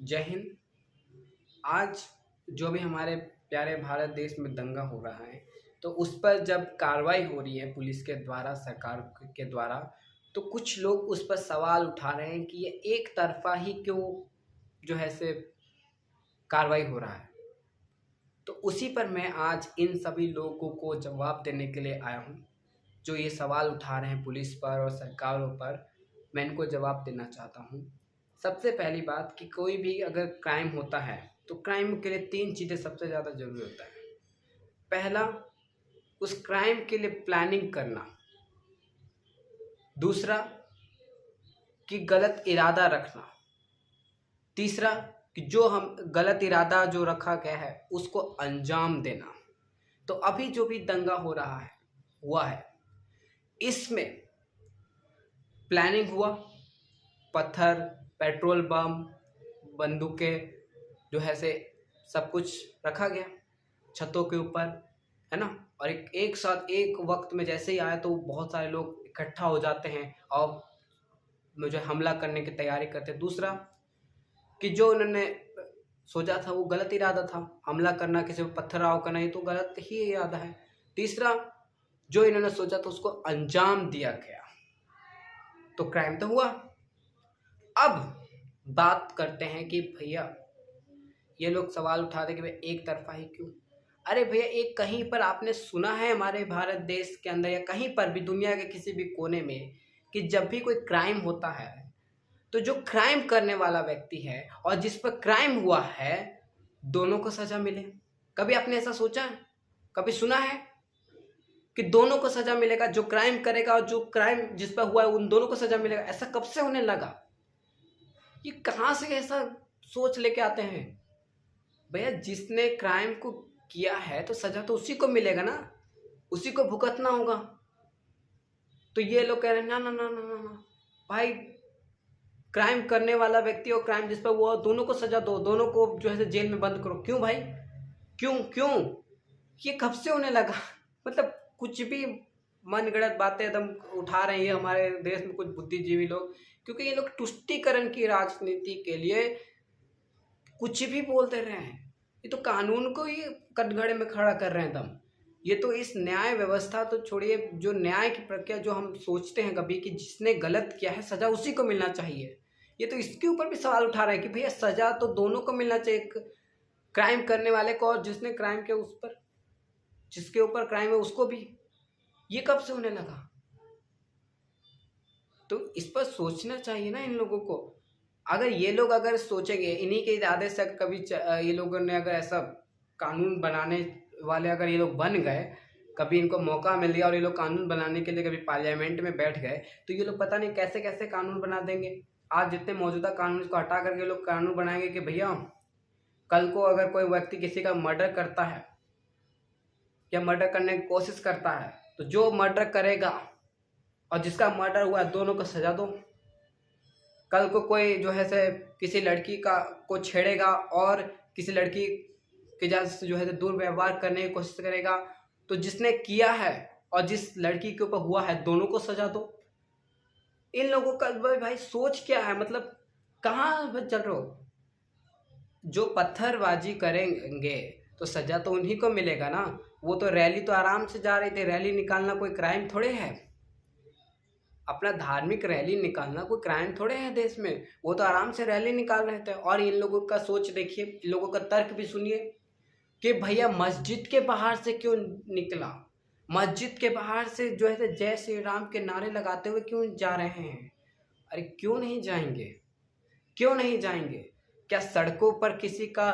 जय हिंद। आज जो भी हमारे प्यारे भारत देश में दंगा हो रहा है, तो उस पर जब कार्रवाई हो रही है पुलिस के द्वारा, सरकार के द्वारा, तो कुछ लोग उस पर सवाल उठा रहे हैं कि ये एक तरफा ही क्यों जो है से कार्रवाई हो रहा है। तो उसी पर मैं आज इन सभी लोगों को जवाब देने के लिए आया हूँ, जो ये सवाल उठा रहे हैं पुलिस पर और सरकारों पर। मैं इनको जवाब देना चाहता हूँ। सबसे पहली बात कि कोई भी अगर क्राइम होता है तो क्राइम के लिए 3 चीज़ें सबसे ज़्यादा ज़रूरी होता है। पहला, उस क्राइम के लिए प्लानिंग करना। दूसरा, कि गलत इरादा रखना। तीसरा, कि जो हम गलत इरादा जो रखा गया है उसको अंजाम देना। तो अभी जो भी दंगा हो रहा है हुआ है, इसमें प्लानिंग हुआ, पत्थर, पेट्रोल बम, बंदूकें जो है से सब कुछ रखा गया छतों के ऊपर, है ना। और एक साथ एक वक्त में जैसे ही आया तो बहुत सारे लोग इकट्ठा हो जाते हैं और मुझे हमला करने की तैयारी करते हैं। दूसरा, कि जो उन्होंने सोचा था वो गलत इरादा था, हमला करना, किसी पर पत्थराव करना, ये तो गलत ही इरादा है। तीसरा, जो इन्होंने सोचा था उसको अंजाम दिया गया, तो क्राइम तो हुआ। अब बात करते हैं कि भैया ये लोग सवाल उठाते कि भाई एक तरफा ही क्यों। अरे भैया, एक कहीं पर आपने सुना है हमारे भारत देश के अंदर या कहीं पर भी दुनिया के किसी भी कोने में कि जब भी कोई क्राइम होता है तो जो क्राइम करने वाला व्यक्ति है और जिस पर क्राइम हुआ है दोनों को सजा मिले? कभी आपने ऐसा सोचा है? कभी सुना है कि दोनों को सजा मिलेगा? जो क्राइम करेगा और जो क्राइम जिस पर हुआ है उन दोनों को सजा मिलेगा? ऐसा कब से होने लगा? ये कहाँ से ऐसा सोच लेके आते हैं? भैया, जिसने क्राइम को किया है तो सजा तो उसी को मिलेगा ना, उसी को भुगतना होगा। तो ये लोग कह रहे हैं ना ना ना ना ना ना भाई, क्राइम करने वाला व्यक्ति और क्राइम जिस पर वो दोनों को सजा दो, दोनों को जो है जेल में बंद करो। क्यों भाई? क्यों क्यों? ये कब से होने लगा? मतलब कुछ भी मनगढ़ंत बातें एकदम उठा रहे हैं ये हमारे देश में कुछ बुद्धिजीवी लोग, क्योंकि ये लोग तुष्टीकरण की राजनीति के लिए कुछ भी बोलते रहे हैं। ये तो कानून को ही कटघरे में खड़ा कर रहे हैं दम। ये तो इस न्याय व्यवस्था तो छोड़िए, जो न्याय की प्रक्रिया जो हम सोचते हैं कभी कि जिसने गलत किया है सजा उसी को मिलना चाहिए, ये तो इसके ऊपर भी सवाल उठा रहा है कि भैया सजा तो दोनों को मिलना चाहिए, क्राइम करने वाले को और जिसने क्राइम किया उस पर, जिसके ऊपर क्राइम है उसको भी। ये कब से होने लगा? तो इस पर सोचना चाहिए ना इन लोगों को। अगर ये लोग अगर सोचेंगे, इन्हीं के इरादे से कभी ये लोगों ने अगर ऐसा कानून बनाने वाले अगर ये लोग बन गए, कभी इनको मौका मिल गया और ये लोग कानून बनाने के लिए कभी पार्लियामेंट में बैठ गए, तो ये लोग पता नहीं कैसे कैसे कानून बना देंगे। आज जितने मौजूदा कानून को हटा करके लोग कानून बनाएंगे कि भैया कल को अगर कोई व्यक्ति किसी का मर्डर करता है या मर्डर करने की कोशिश करता है, तो जो मर्डर करेगा और जिसका मर्डर हुआ दोनों को सजा दो। कल को कोई जो है से किसी लड़की का को छेड़ेगा और किसी लड़की के जैसे जो है दुर्व्यवहार करने की कोशिश करेगा, तो जिसने किया है और जिस लड़की के ऊपर हुआ है दोनों को सजा दो। इन लोगों का भाई सोच क्या है? मतलब कहाँ चल रहे हो? जो पत्थरबाजी करेंगे तो सजा तो उन्हीं को मिलेगा ना। वो तो रैली तो आराम से जा रही थी, रैली निकालना कोई क्राइम थोड़े है। अपना धार्मिक रैली निकालना कोई क्राइम थोड़े है देश में। वो तो आराम से रैली निकाल रहे थे। और इन लोगों का सोच देखिए, इन लोगों का तर्क भी सुनिए कि भैया मस्जिद के बाहर से क्यों निकला, मस्जिद के बाहर से जो है जय श्री राम के नारे लगाते हुए क्यों जा रहे हैं? अरे क्यों नहीं जाएंगे? क्यों नहीं जाएंगे? क्या सड़कों पर किसी का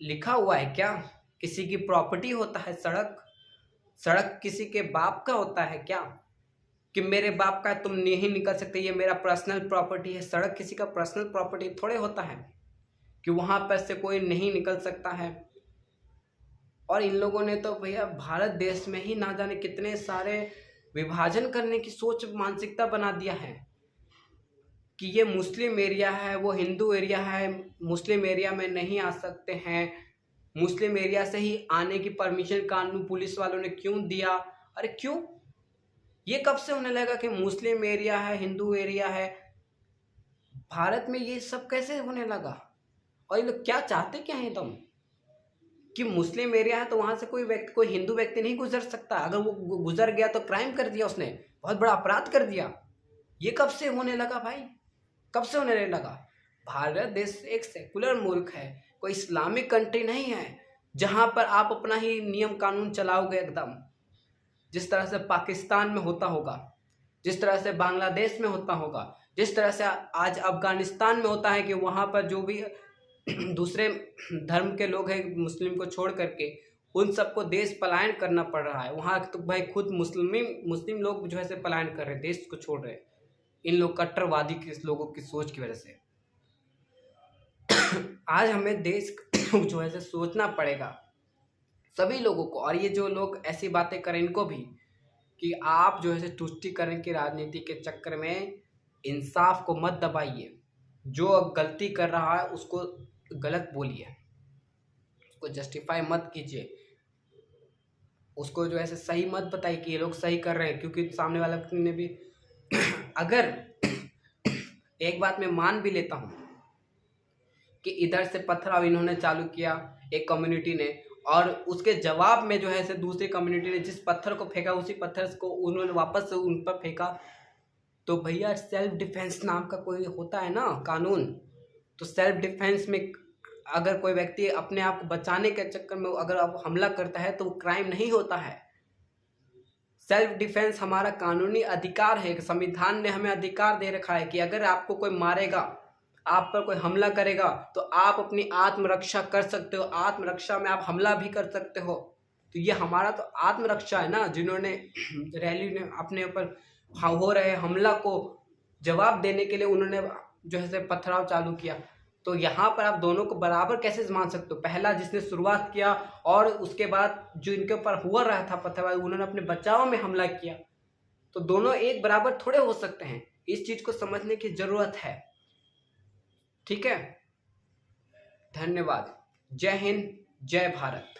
लिखा हुआ है क्या? किसी की प्रॉपर्टी होता है सड़क? सड़क किसी के बाप का होता है क्या कि मेरे बाप का तुम नहीं निकल सकते, ये मेरा पर्सनल प्रॉपर्टी है? सड़क किसी का पर्सनल प्रॉपर्टी थोड़े होता है कि वहां पर से कोई नहीं निकल सकता है। और इन लोगों ने तो भैया भारत देश में ही ना जाने कितने सारे विभाजन करने की सोच मानसिकता बना दिया है कि ये मुस्लिम एरिया है, वो हिंदू एरिया है, मुस्लिम एरिया में नहीं आ सकते हैं। मुस्लिम एरिया से ही आने की परमिशन कानून पुलिस वालों ने क्यों दिया? अरे क्यों? ये कब से होने लगा कि मुस्लिम एरिया है, हिंदू एरिया है? भारत में ये सब कैसे होने लगा? और ये लोग क्या चाहते क्या है तुम कि मुस्लिम एरिया है तो वहां से कोई हिंदू व्यक्ति नहीं गुजर सकता। अगर वो गुजर गया तो क्राइम कर दिया उसने, बहुत बड़ा अपराध कर दिया। ये कब से होने लगा भाई, कब से होने लगा? भारत देश एक सेकुलर मुल्क है, कोई इस्लामिक कंट्री नहीं है जहां पर आप अपना ही नियम कानून चलाओगे एकदम, जिस तरह से पाकिस्तान में होता होगा, जिस तरह से बांग्लादेश में होता होगा, जिस तरह से आज अफगानिस्तान में होता है कि वहां पर जो भी दूसरे धर्म के लोग हैं मुस्लिम को छोड़ करके, उन सबको देश पलायन करना पड़ रहा है। वहाँ तो भाई खुद मुस्लिम लोग जो है से पलायन कर रहे हैं, देश को छोड़ रहे हैं, इन लोग कट्टरवादी के लोगों की सोच की वजह से। आज हमें देश जो है से सोचना पड़ेगा सभी लोगों को, और ये जो लोग ऐसी बातें करें इनको भी, कि आप जो है तुष्टीकरण की राजनीति के चक्कर में इंसाफ को मत दबाइए। जो गलती कर रहा है उसको गलत बोलिए, उसको जस्टिफाई मत कीजिए, उसको जो है सही मत बताइए कि ये लोग सही कर रहे हैं, क्योंकि सामने वाला ने भी अगर एक बात मैं मान भी लेता हूँ कि इधर से पथराव इन्होंने चालू किया एक कम्युनिटी ने, और उसके जवाब में जो है से दूसरी कम्युनिटी ने जिस पत्थर को फेंका उसी पत्थर को उन्होंने वापस से उन पर फेंका, तो भैया सेल्फ डिफेंस नाम का कोई होता है ना कानून, तो सेल्फ डिफेंस में अगर कोई व्यक्ति अपने आप को बचाने के चक्कर में अगर अब हमला करता है तो वो क्राइम नहीं होता है। सेल्फ डिफेंस हमारा कानूनी अधिकार है, संविधान ने हमें अधिकार दे रखा है कि अगर आपको कोई मारेगा, आप पर कोई हमला करेगा तो आप अपनी आत्मरक्षा कर सकते हो, आत्मरक्षा में आप हमला भी कर सकते हो। तो ये हमारा तो आत्मरक्षा है ना, जिन्होंने रैली ने अपने ऊपर हो रहे हमला को जवाब देने के लिए उन्होंने जो है पथराव चालू किया। तो यहाँ पर आप दोनों को बराबर कैसे मान सकते हो? पहला जिसने शुरुआत किया और उसके बाद जो इनके ऊपर हुआ रहा था पथराव, उन्होंने अपने बचाव में हमला किया, तो दोनों एक बराबर थोड़े हो सकते हैं। इस चीज को समझने की जरूरत है, ठीक है? धन्यवाद। जय हिंद, जय भारत।